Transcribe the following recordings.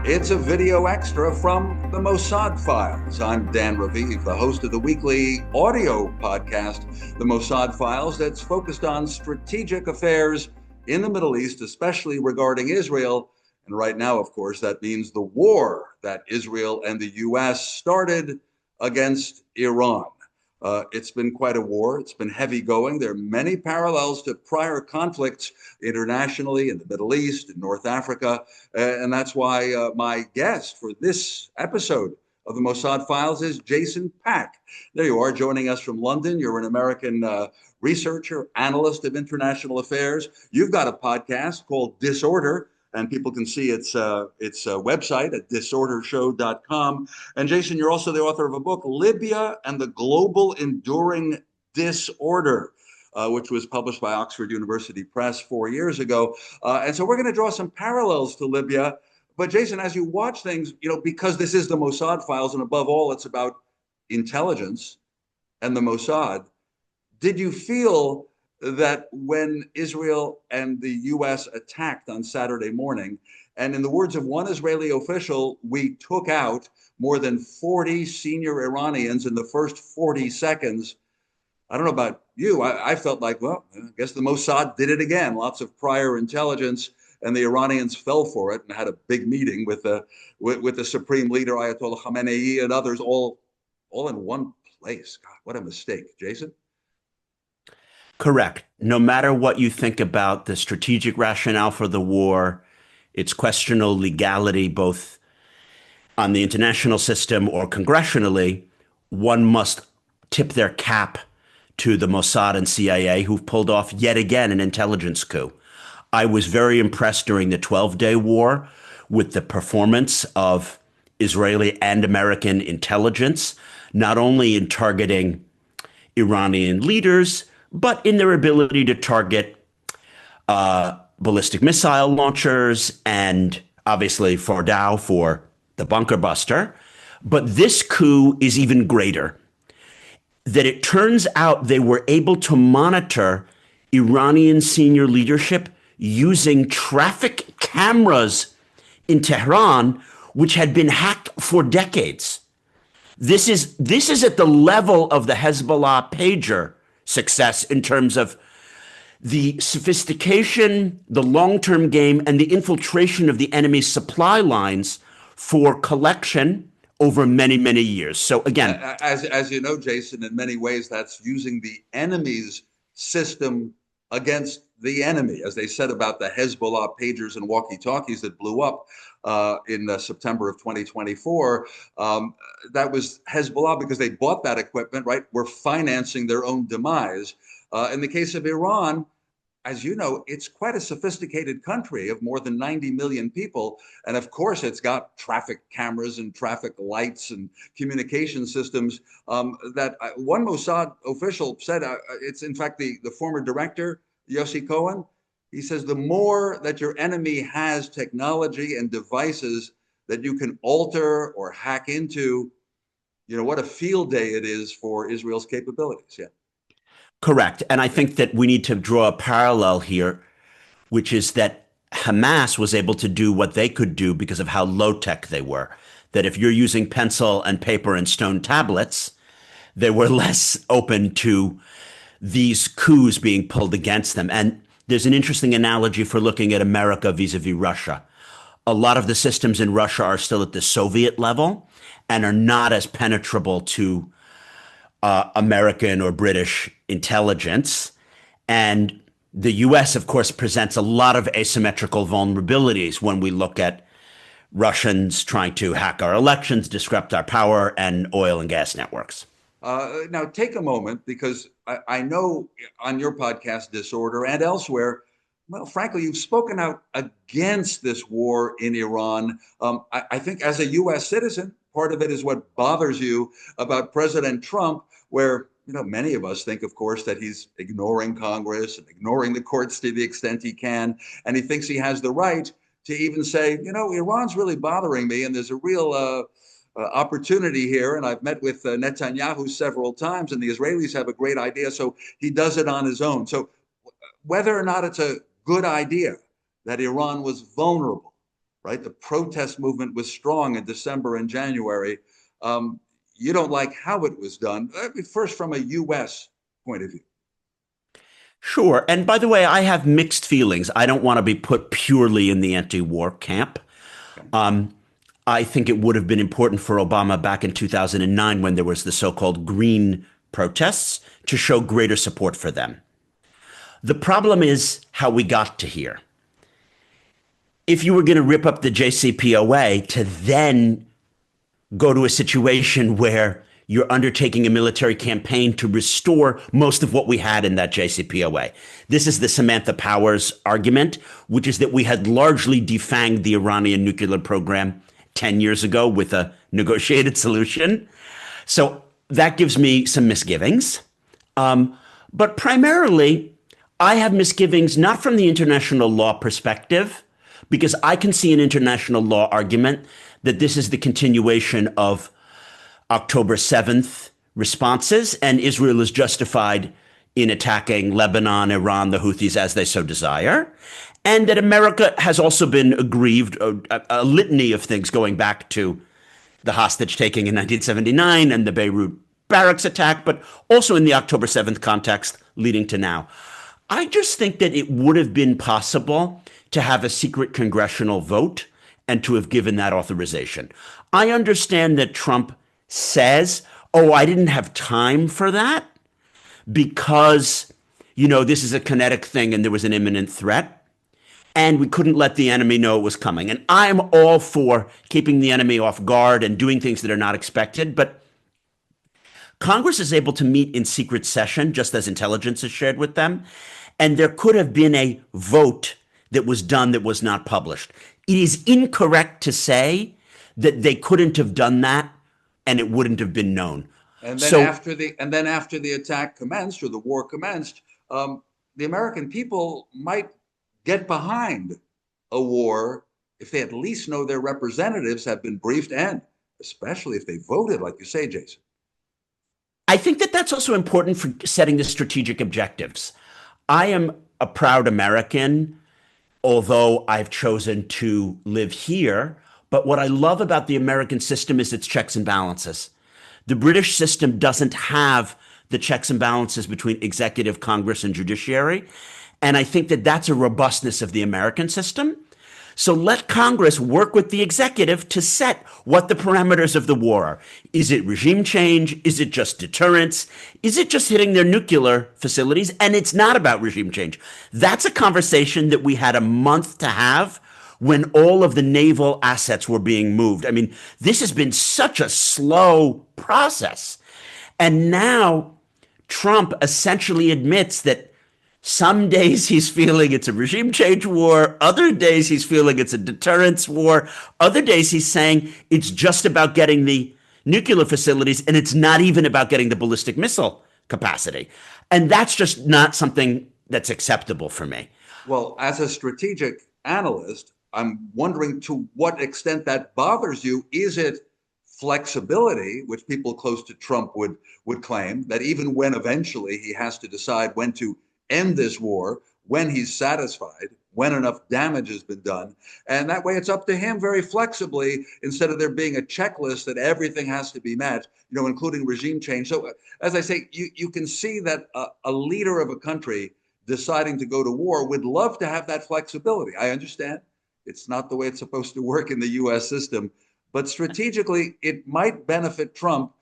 It's a video extra from the Mossad Files. I'm Dan Raviv, the host of the weekly audio podcast, the Mossad Files, that's focused on strategic affairs in the Middle East, especially regarding Israel. And right now, of course, that means the war that Israel and the U.S. started against Iran. It's been quite a war. It's been heavy going. There are many parallels to prior conflicts internationally in the Middle East, in North Africa. And that's why my guest for this episode of the Mossad Files is Jason Pack. There you are, joining us from London. You're an American researcher, analyst of international affairs. You've got a podcast called Disorder, and people can see its website at disordershow.com. And Jason, you're also the author of a book, Libya and the Global Enduring Disorder, which was published by Oxford University Press 4 years ago. And so we're going to draw some parallels to Libya. But Jason, as you watch things, because this is the Mossad Files, and above all, it's about intelligence and the Mossad, did you feel that when Israel and the U.S. attacked on Saturday morning, and in the words of one Israeli official, we took out more than 40 senior Iranians in the first 40 seconds. I don't know about you. I felt like, well, I guess the Mossad did it again. Lots of prior intelligence, and the Iranians fell for it and had a big meeting with the supreme leader, Ayatollah Khamenei, and others all in one place. God, what a mistake. Jason? Correct. No matter what you think about the strategic rationale for the war, its questionable legality, both on the international system or congressionally, one must tip their cap to the Mossad and CIA, who've pulled off yet again an intelligence coup. I was very impressed during the 12-day war with the performance of Israeli and American intelligence, not only in targeting Iranian leaders, but in their ability to target ballistic missile launchers and obviously Fordow for the bunker buster. But this coup is even greater, that it turns out they were able to monitor Iranian senior leadership using traffic cameras in Tehran, which had been hacked for decades. This is at the level of the Hezbollah pager success in terms of the sophistication, the long-term game, and the infiltration of the enemy's supply lines for collection over many, many years. So again, as you know, Jason, in many ways, that's using the enemy's system against the enemy, as they said about the Hezbollah pagers and walkie-talkies that blew up in September of 2024. That was Hezbollah because they bought that equipment, right? We're financing their own demise. In the case of Iran, as you know, it's quite a sophisticated country of more than 90 million people. And of course, it's got traffic cameras and traffic lights and communication systems that one Mossad official said, it's in fact the former director, Yossi Cohen. He says, the more that your enemy has technology and devices that you can alter or hack into, what a field day it is for Israel's capabilities. Yeah. Correct. And I think that we need to draw a parallel here, which is that Hamas was able to do what they could do because of how low-tech they were. That if you're using pencil and paper and stone tablets, they were less open to these coups being pulled against them. And there's an interesting analogy for looking at America vis-a-vis Russia. A lot of the systems in Russia are still at the Soviet level and are not as penetrable to American or British intelligence. And the US, of course, presents a lot of asymmetrical vulnerabilities when we look at Russians trying to hack our elections, disrupt our power and oil and gas networks. Now, take a moment, because I know on your podcast, Disorder, and elsewhere, well, frankly, you've spoken out against this war in Iran. I think as a U.S. citizen, part of it is what bothers you about President Trump, where many of us think, of course, that he's ignoring Congress and ignoring the courts to the extent he can. And he thinks he has the right to even say, Iran's really bothering me, and there's a real opportunity here. And I've met with Netanyahu several times, and the Israelis have a great idea. So he does it on his own. So whether or not it's a good idea that Iran was vulnerable, right? The protest movement was strong in December and January. You don't like how it was done. First, from a U.S. point of view. Sure. And by the way, I have mixed feelings. I don't want to be put purely in the anti-war camp. Okay. I think it would have been important for Obama back in 2009 when there was the so-called green protests to show greater support for them. The problem is how we got to here. If you were going to rip up the JCPOA to then go to a situation where you're undertaking a military campaign to restore most of what we had in that JCPOA. This is the Samantha Powers argument, which is that we had largely defanged the Iranian nuclear program 10 years ago with a negotiated solution. So that gives me some misgivings. But primarily, I have misgivings not from the international law perspective, because I can see an international law argument that this is the continuation of October 7th responses, and Israel is justified in attacking Lebanon, Iran, the Houthis as they so desire, and that America has also been aggrieved, a litany of things going back to the hostage taking in 1979 and the Beirut barracks attack, but also in the October 7th context leading to now. I just think that it would have been possible to have a secret congressional vote and to have given that authorization. I understand that Trump says, oh, I didn't have time for that because, this is a kinetic thing and there was an imminent threat and we couldn't let the enemy know it was coming. And I'm all for keeping the enemy off guard and doing things that are not expected. But Congress is able to meet in secret session, just as intelligence is shared with them. And there could have been a vote that was done that was not published. It is incorrect to say that they couldn't have done that and it wouldn't have been known. And then after the attack commenced or the war commenced, the American people might get behind a war if they at least know their representatives have been briefed, and especially if they voted, like you say, Jason. I think that that's also important for setting the strategic objectives. I am a proud American, although I've chosen to live here. But what I love about the American system is its checks and balances. The British system doesn't have the checks and balances between executive, Congress, and judiciary. And I think that that's a robustness of the American system. So let Congress work with the executive to set what the parameters of the war are. Is it regime change? Is it just deterrence? Is it just hitting their nuclear facilities? And it's not about regime change. That's a conversation that we had a month to have when all of the naval assets were being moved. I mean, this has been such a slow process. And now Trump essentially admits that some days he's feeling it's a regime change war. Other days he's feeling it's a deterrence war. Other days he's saying it's just about getting the nuclear facilities and it's not even about getting the ballistic missile capacity. And that's just not something that's acceptable for me. Well, as a strategic analyst, I'm wondering to what extent that bothers you. Is it flexibility, which people close to Trump would claim, that even when eventually he has to decide when to end this war, when he's satisfied, when enough damage has been done, and that way it's up to him very flexibly, instead of there being a checklist that everything has to be met, including regime change. So as I say, you can see that a leader of a country deciding to go to war would love to have that flexibility. I understand it's not the way it's supposed to work in the US system, but strategically it might benefit Trump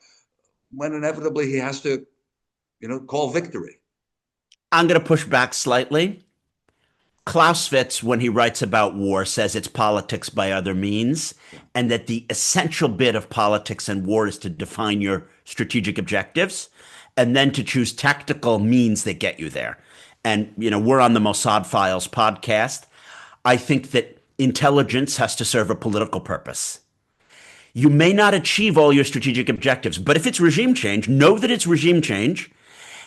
when inevitably he has to call victory. I'm going to push back slightly. Clausewitz, when he writes about war, says it's politics by other means, and that the essential bit of politics and war is to define your strategic objectives and then to choose tactical means that get you there. And, we're on the Mossad Files podcast. I think that intelligence has to serve a political purpose. You may not achieve all your strategic objectives, but if it's regime change, know that it's regime change.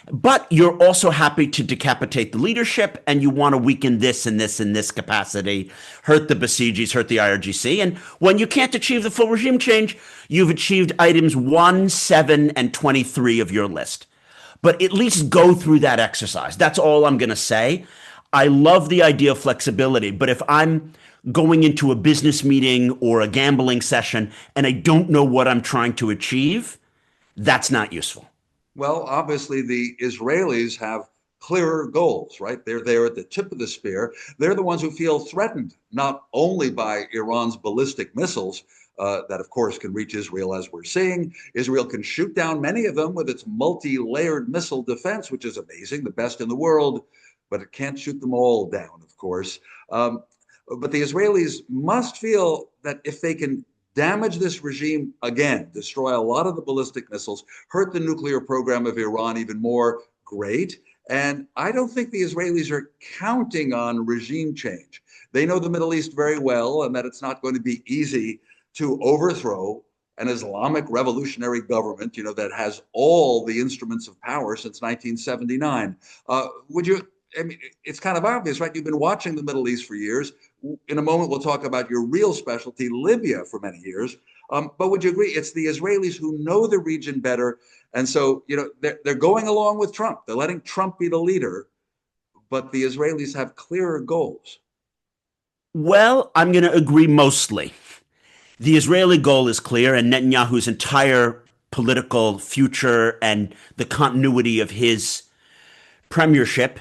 But you're also happy to decapitate the leadership and you want to weaken this and this and this capacity, hurt the Basijis, hurt the IRGC. And when you can't achieve the full regime change, you've achieved items 1, 7, and 23 of your list. But at least go through that exercise. That's all I'm going to say. I love the idea of flexibility, but if I'm going into a business meeting or a gambling session and I don't know what I'm trying to achieve, that's not useful. Well, obviously, the Israelis have clearer goals, right? They're there at the tip of the spear. They're the ones who feel threatened, not only by Iran's ballistic missiles, that, of course, can reach Israel, as we're seeing. Israel can shoot down many of them with its multi layered missile defense, which is amazing, the best in the world, but it can't shoot them all down, of course. Um, but the Israelis must feel that if they can damage this regime again, destroy a lot of the ballistic missiles, hurt the nuclear program of Iran even more, great. And I don't think the Israelis are counting on regime change. They know the Middle East very well and that it's not going to be easy to overthrow an Islamic revolutionary government, that has all the instruments of power since 1979. Would you? I mean, it's kind of obvious, right? You've been watching the Middle East for years. In a moment, we'll talk about your real specialty, Libya, for many years. But would you agree it's the Israelis who know the region better? And so, they're going along with Trump. They're letting Trump be the leader, but the Israelis have clearer goals. Well, I'm going to agree mostly. The Israeli goal is clear, and Netanyahu's entire political future and the continuity of his premiership,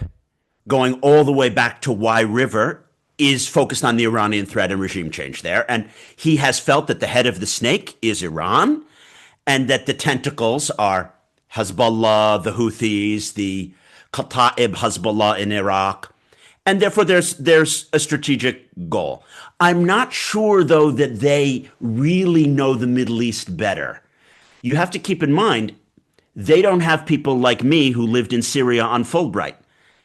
going all the way back to Wye River, is focused on the Iranian threat and regime change there. And he has felt that the head of the snake is Iran, and that the tentacles are Hezbollah, the Houthis, the Kataib Hezbollah in Iraq. And therefore, there's a strategic goal. I'm not sure, though, that they really know the Middle East better. You have to keep in mind, they don't have people like me who lived in Syria on Fulbright.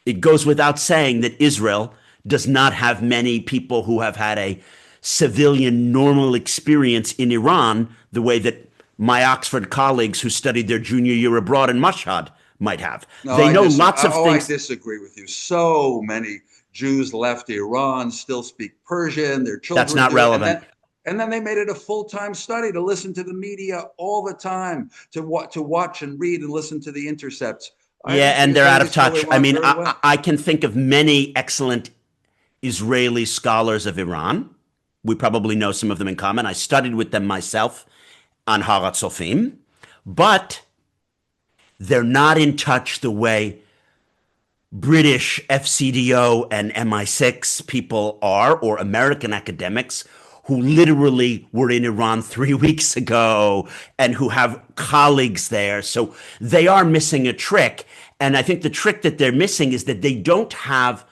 It goes without saying that Israel does not have many people who have had a civilian normal experience in Iran the way that my Oxford colleagues who studied their junior year abroad in Mashhad might have. No, they know lots of things. I disagree with you. So many Jews left Iran, still speak Persian, their children. That's not relevant. And then they made it a full-time study to listen to the media all the time, to watch and read and listen to the intercepts. Yeah, and they're out of touch. I mean, I can think of many excellent Israeli scholars of Iran. We probably know some of them in common. I studied with them myself on Harat Sofim, but they're not in touch the way British FCDO and MI6 people are, or American academics who literally were in Iran 3 weeks ago and who have colleagues there. So they are missing a trick. And I think the trick that they're missing is that they don't have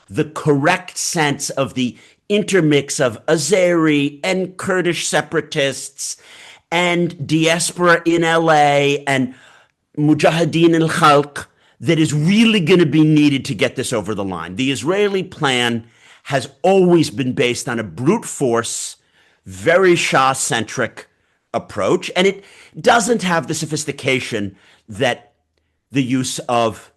the correct sense of the intermix of Azeri and Kurdish separatists and diaspora in LA and Mujahideen al-Khalq that is really going to be needed to get this over the line. The Israeli plan has always been based on a brute force, very Shah-centric approach, and it doesn't have the sophistication that the use of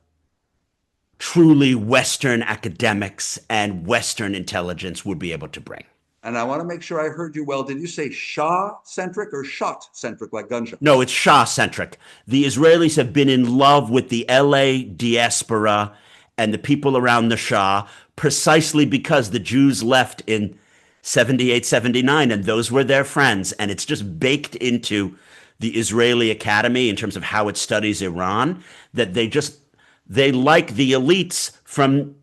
truly Western academics and Western intelligence would be able to bring. And I want to make sure I heard you well. Did you say Shah-centric or shot-centric, like gunshot? No, it's Shah-centric. The Israelis have been in love with the LA diaspora and the people around the Shah precisely because the Jews left in 78, 79, and those were their friends. And it's just baked into the Israeli Academy in terms of how it studies Iran, that they like the elites from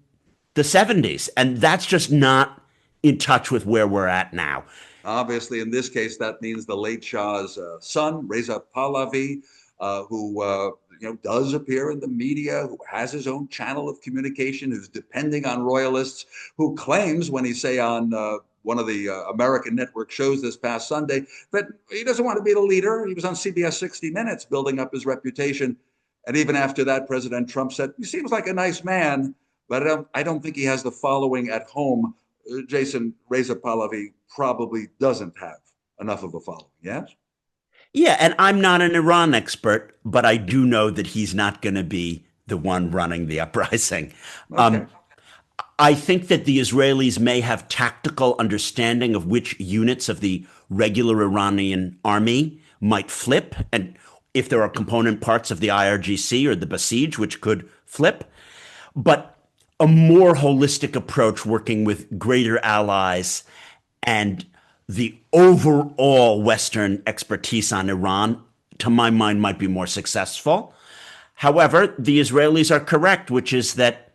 the 70s. And that's just not in touch with where we're at now. Obviously, in this case, that means the late Shah's son, Reza Pahlavi, who does appear in the media, who has his own channel of communication, who's depending on royalists, who claims when he say on one of the American network shows this past Sunday that he doesn't want to be the leader. He was on CBS 60 Minutes building up his reputation. And even after that, President Trump said, he seems like a nice man, but I don't think he has the following at home. Jason, Reza Pahlavi probably doesn't have enough of a following, yes? Yeah, and I'm not an Iran expert, but I do know that he's not going to be the one running the uprising. Okay. I think that the Israelis may have tactical understanding of which units of the regular Iranian army might flip, and if there are component parts of the IRGC or the Basij which could flip. But a more holistic approach working with greater allies and the overall Western expertise on Iran, to my mind, might be more successful. However, the Israelis are correct, which is that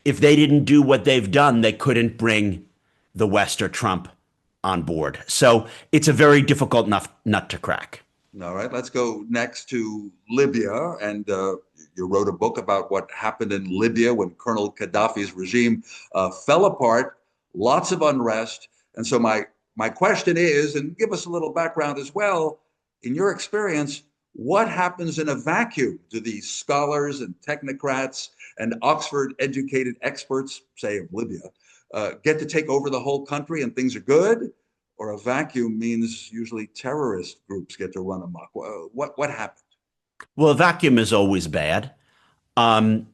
if they didn't do what they've done, they couldn't bring the West or Trump on board. So it's a very difficult nut to crack. All right, let's go next to Libya. And you wrote a book about what happened in Libya when Colonel Gaddafi's regime fell apart, lots of unrest. And so my question is, and give us a little background as well, in your experience, what happens in a vacuum? Do these scholars and technocrats and Oxford educated experts, say of Libya, get to take over the whole country and things are good? Or a vacuum means usually terrorist groups get to run amok. What happened? Well, a vacuum is always bad. Um,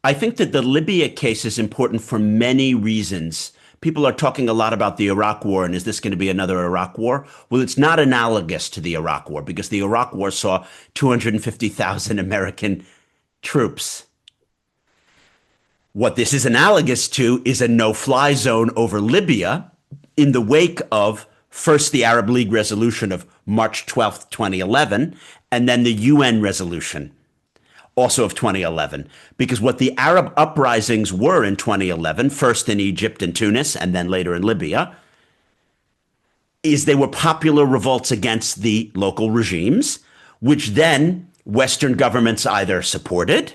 I think that the Libya case is important for many reasons. People are talking a lot about the Iraq War, and is this going to be another Iraq War? Well, it's not analogous to the Iraq War because the Iraq War saw 250,000 American troops. What this is analogous to is a no-fly zone over Libya in the wake of first the Arab League resolution of March 12th, 2011, and then the UN resolution also of 2011. Because what the Arab uprisings were in 2011, first in Egypt and Tunis, and then later in Libya, is they were popular revolts against the local regimes, which then Western governments either supported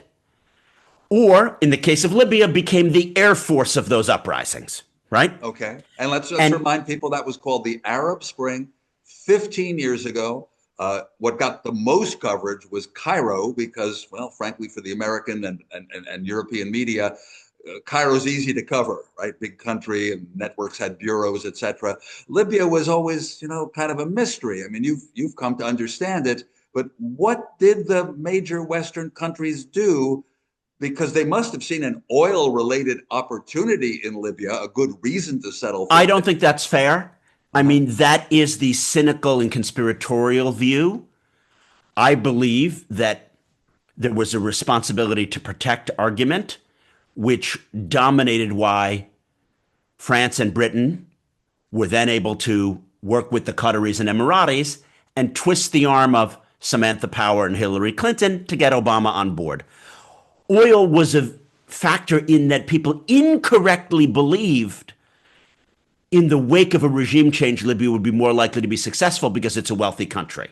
or, in the case of Libya, became the air force of those uprisings, right? Okay. And let's remind people that was called the Arab Spring 15 years ago. What got the most coverage was Cairo because, well, frankly, for the American and European media, Cairo's easy to cover, right? Big country and networks had bureaus, etc. Libya was always, kind of a mystery. I mean, you've come to understand it, but what did the major Western countries do? Because they must have seen an oil-related opportunity in Libya, a good reason to settle for I don't think that's fair. I mean, that is the cynical and conspiratorial view. I believe that there was a responsibility to protect argument, which dominated why France and Britain were then able to work with the Qataris and Emiratis and twist the arm of Samantha Power and Hillary Clinton to get Obama on board. Oil was a factor in that people incorrectly believed in the wake of a regime change, Libya would be more likely to be successful because it's a wealthy country.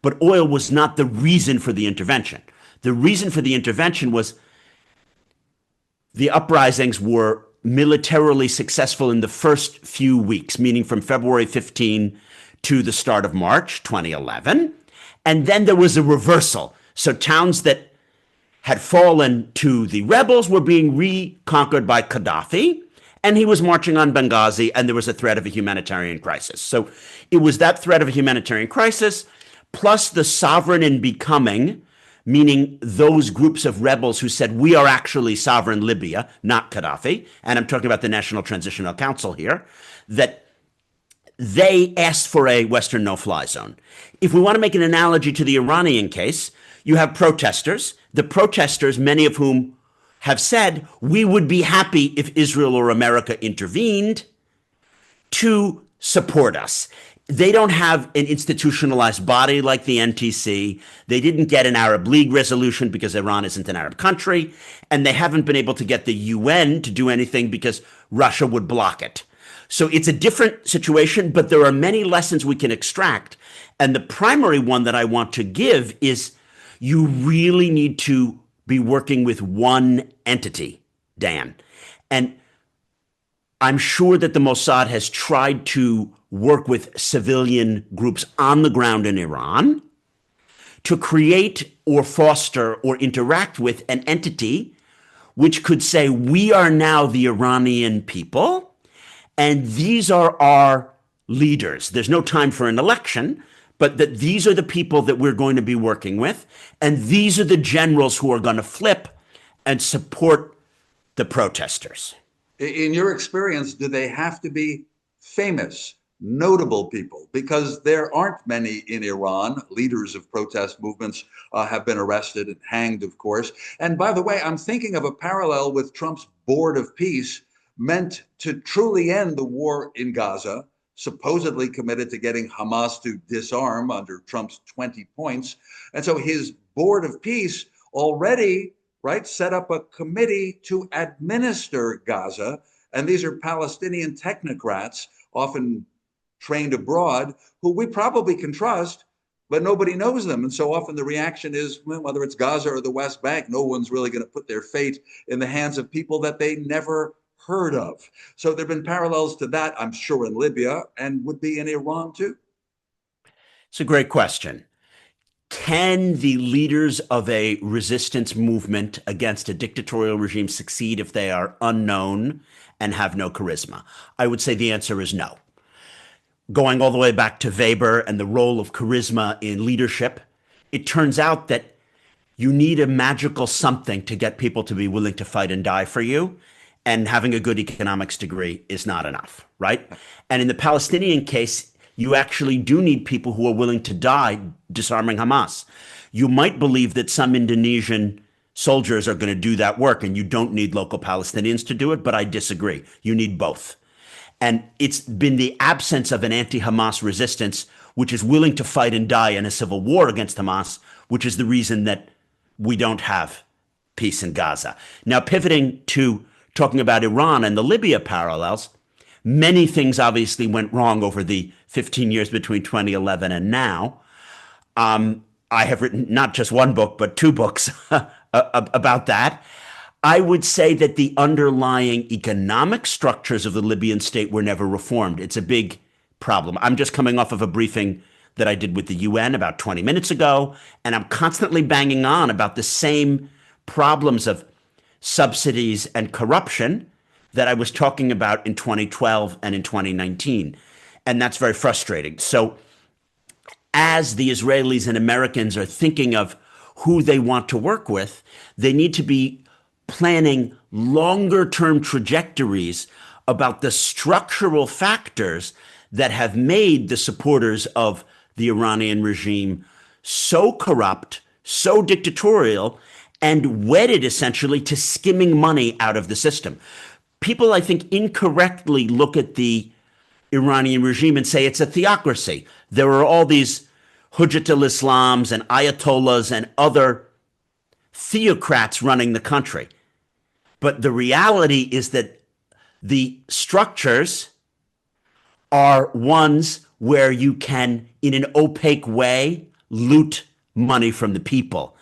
But oil was not the reason for the intervention. The reason for the intervention was the uprisings were militarily successful in the first few weeks, meaning from February 15 to the start of March 2011. And then there was a reversal. So towns that had fallen to the rebels were being reconquered by Gaddafi, and he was marching on Benghazi, and there was a threat of a humanitarian crisis. So it was that threat of a humanitarian crisis, plus the sovereign in becoming, meaning those groups of rebels who said, we are actually sovereign Libya, not Gaddafi, and I'm talking about the National Transitional Council here, that they asked for a Western no-fly zone. If we want to make an analogy to the Iranian case, you have protesters. The protesters, many of whom have said, we would be happy if Israel or America intervened to support us. They don't have an institutionalized body like the NTC. They didn't get an Arab League resolution because Iran isn't an Arab country. And they haven't been able to get the UN to do anything because Russia would block it. So it's a different situation, but there are many lessons we can extract. And the primary one that I want to give is you really need to be working with one entity, Dan. And I'm sure that the Mossad has tried to work with civilian groups on the ground in Iran to create or foster or interact with an entity which could say, we are now the Iranian people, and these are our leaders. There's no time for an election, but that these are the people that we're going to be working with, and these are the generals who are going to flip and support the protesters. In your experience, do they have to be famous? notable people, because there aren't many in Iran. Leaders of protest movements have been arrested and hanged, of course. And by the way, I'm thinking of a parallel with Trump's Board of Peace, meant to truly end the war in Gaza, supposedly committed to getting Hamas to disarm under Trump's 20 points. And so his Board of Peace already, right, set up a committee to administer Gaza. And these are Palestinian technocrats, often trained abroad, who we probably can trust, but nobody knows them. And so often the reaction is, well, whether it's Gaza or the West Bank, no one's really going to put their fate in the hands of people that they never heard of. So there have been parallels to that, I'm sure, in Libya, and would be in Iran too. It's a great question. Can the leaders of a resistance movement against a dictatorial regime succeed if they are unknown and have no charisma? I would say the answer is no. Going all the way back to Weber and the role of charisma in leadership, it turns out that you need a magical something to get people to be willing to fight and die for you. And having a good economics degree is not enough, right? And in the Palestinian case, you actually do need people who are willing to die disarming Hamas. You might believe that some Indonesian soldiers are going to do that work and you don't need local Palestinians to do it, but I disagree. You need both. And it's been the absence of an anti-Hamas resistance, which is willing to fight and die in a civil war against Hamas, which is the reason that we don't have peace in Gaza. Now, pivoting to talking about Iran and the Libya parallels, many things obviously went wrong over the 15 years between 2011 and now. I have written not just one book, but two books about that. I would say that the underlying economic structures of the Libyan state were never reformed. It's a big problem. I'm just coming off of a briefing that I did with the UN about 20 minutes ago, and I'm constantly banging on about the same problems of subsidies and corruption that I was talking about in 2012 and in 2019. And that's very frustrating. So as the Israelis and Americans are thinking of who they want to work with, they need to be planning longer term trajectories about the structural factors that have made the supporters of the Iranian regime so corrupt, so dictatorial, and wedded essentially to skimming money out of the system. People, I think, incorrectly look at the Iranian regime and say it's a theocracy. There are all these Hujjat al-Islams and Ayatollahs and other theocrats running the country. But the reality is that the structures are ones where you can, in an opaque way, loot money from the people.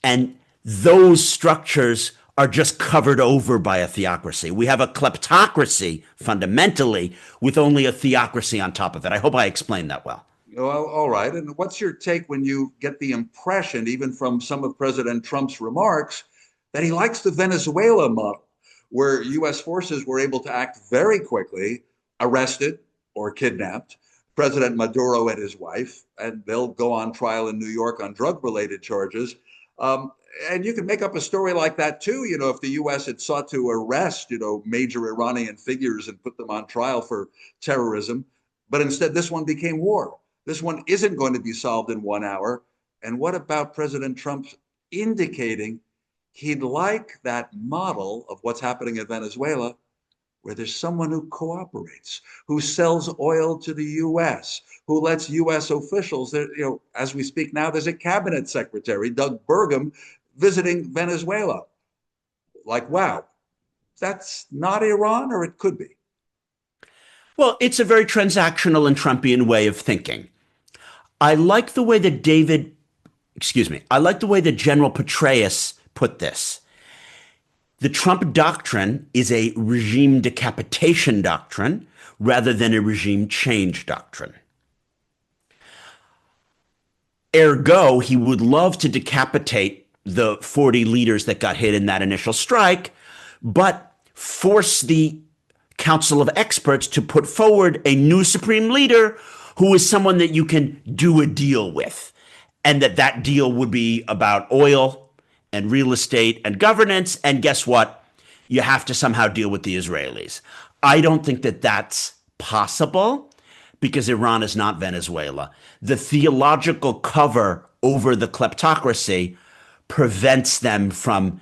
And those structures are just covered over by a theocracy. We have a kleptocracy, fundamentally, with only a theocracy on top of it. I hope I explained that well. Well, all right. And what's your take when you get the impression, even from some of President Trump's remarks, that he likes the Venezuela model, where U.S. forces were able to act very quickly, arrested or kidnapped President Maduro and his wife, and they'll go on trial in New York on drug-related charges. And you can make up a story like that too. You know, if the U.S. had sought to arrest, major Iranian figures and put them on trial for terrorism, but instead this one became war. This one isn't going to be solved in 1 hour. And what about President Trump indicating he'd like that model of what's happening in Venezuela, where there's someone who cooperates, who sells oil to the U.S., who lets U.S. officials, as we speak now, there's a cabinet secretary, Doug Burgum, visiting Venezuela. Like, wow, that's not Iran, or it could be. Well, it's a very transactional and Trumpian way of thinking. I like the way that General Petraeus put this. The Trump doctrine is a regime decapitation doctrine rather than a regime change doctrine. Ergo, he would love to decapitate the 40 leaders that got hit in that initial strike, but force the Council of Experts to put forward a new supreme leader who is someone that you can do a deal with, and that deal would be about oil and real estate and governance. And guess what? You have to somehow deal with the Israelis. I don't think that that's possible because Iran is not Venezuela. The theological cover over the kleptocracy prevents them from,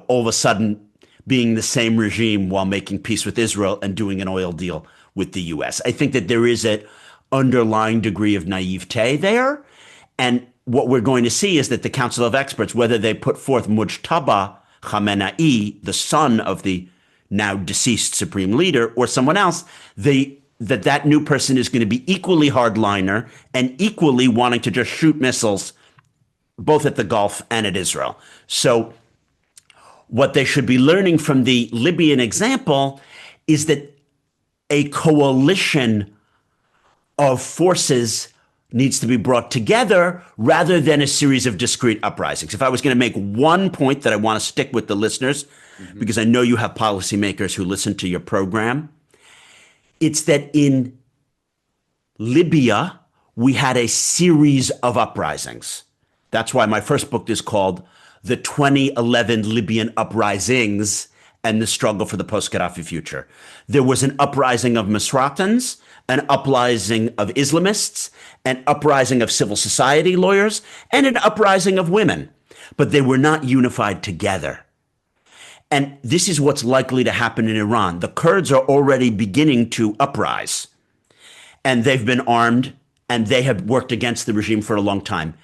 all of a sudden being the same regime while making peace with Israel and doing an oil deal with the US. I think that there is an underlying degree of naivete there. And what we're going to see is that the Council of Experts, whether they put forth Mujtaba Khamenei, the son of the now deceased supreme leader, or someone else, that new person is going to be equally hardliner and equally wanting to just shoot missiles both at the Gulf and at Israel. So what they should be learning from the Libyan example is that a coalition of forces needs to be brought together rather than a series of discrete uprisings. If I was going to make one point that I want to stick with the listeners, because I know you have policymakers who listen to your program, it's that in Libya, we had a series of uprisings. That's why my first book is called The 2011 Libyan Uprisings and the Struggle for the Post-Gaddafi Future. There was an uprising of Misratans, an uprising of Islamists, an uprising of civil society lawyers, and an uprising of women. But they were not unified together. And this is what's likely to happen in Iran. The Kurds are already beginning to uprise. And they've been armed, and they have worked against the regime for a long time.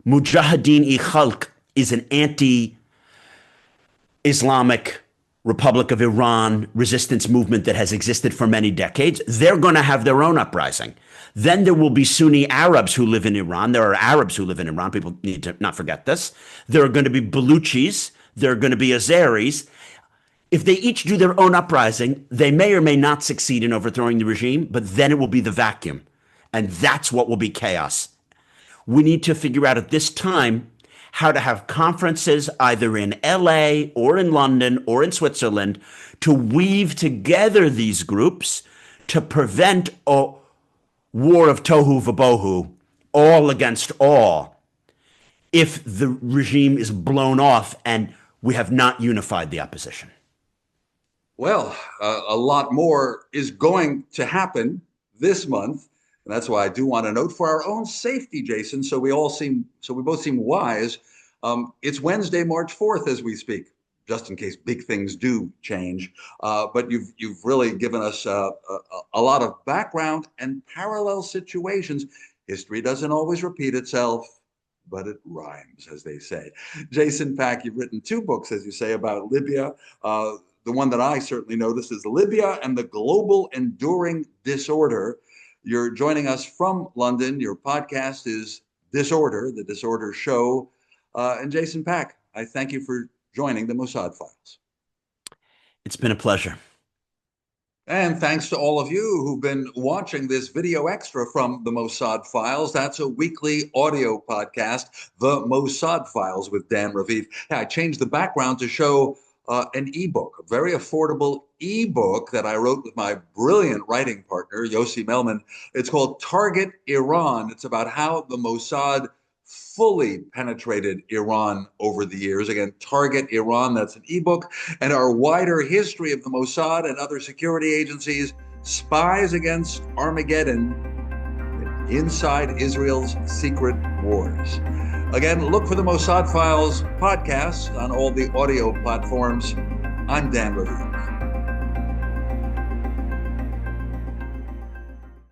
Mujahideen-e-Khalq is an anti-Islamic Republic of Iran resistance movement that has existed for many decades. They're going to have their own uprising. Then there will be Sunni Arabs who live in Iran. There are Arabs who live in Iran. People need to not forget this. There are going to be Baluchis. There are going to be Azeris. If they each do their own uprising, they may or may not succeed in overthrowing the regime, but then it will be the vacuum. And that's what will be chaos. We need to figure out at this time how to have conferences either in LA or in London or in Switzerland to weave together these groups to prevent a war of tohu vabohu, all against all, if the regime is blown off and we have not unified the opposition. Well, a lot more is going to happen this month. And that's why I do want to note for our own safety, Jason, so we both seem wise. It's Wednesday, March 4th, as we speak, just in case big things do change. But you've really given us a lot of background and parallel situations. History doesn't always repeat itself, but it rhymes, as they say. Jason Pack, you've written 2 books, as you say, about Libya. The one that I certainly noticed is Libya and the Global Enduring Disorder. You're joining us from London. Your podcast is Disorder, the Disorder Show. And Jason Pack, I thank you for joining the Mossad Files. It's been a pleasure. And thanks to all of you who've been watching this video extra from the Mossad Files. That's a weekly audio podcast, The Mossad Files with Dan Raviv. I changed the background to show an ebook, a very affordable ebook that I wrote with my brilliant writing partner, Yossi Melman. It's called Target Iran. It's about how the Mossad fully penetrated Iran over the years. Again, Target Iran, that's an ebook. And our wider history of the Mossad and other security agencies, Spies Against Armageddon, Inside Israel's Secret Wars. Again, look for the Mossad Files podcast on all the audio platforms. I'm Dan Raviv.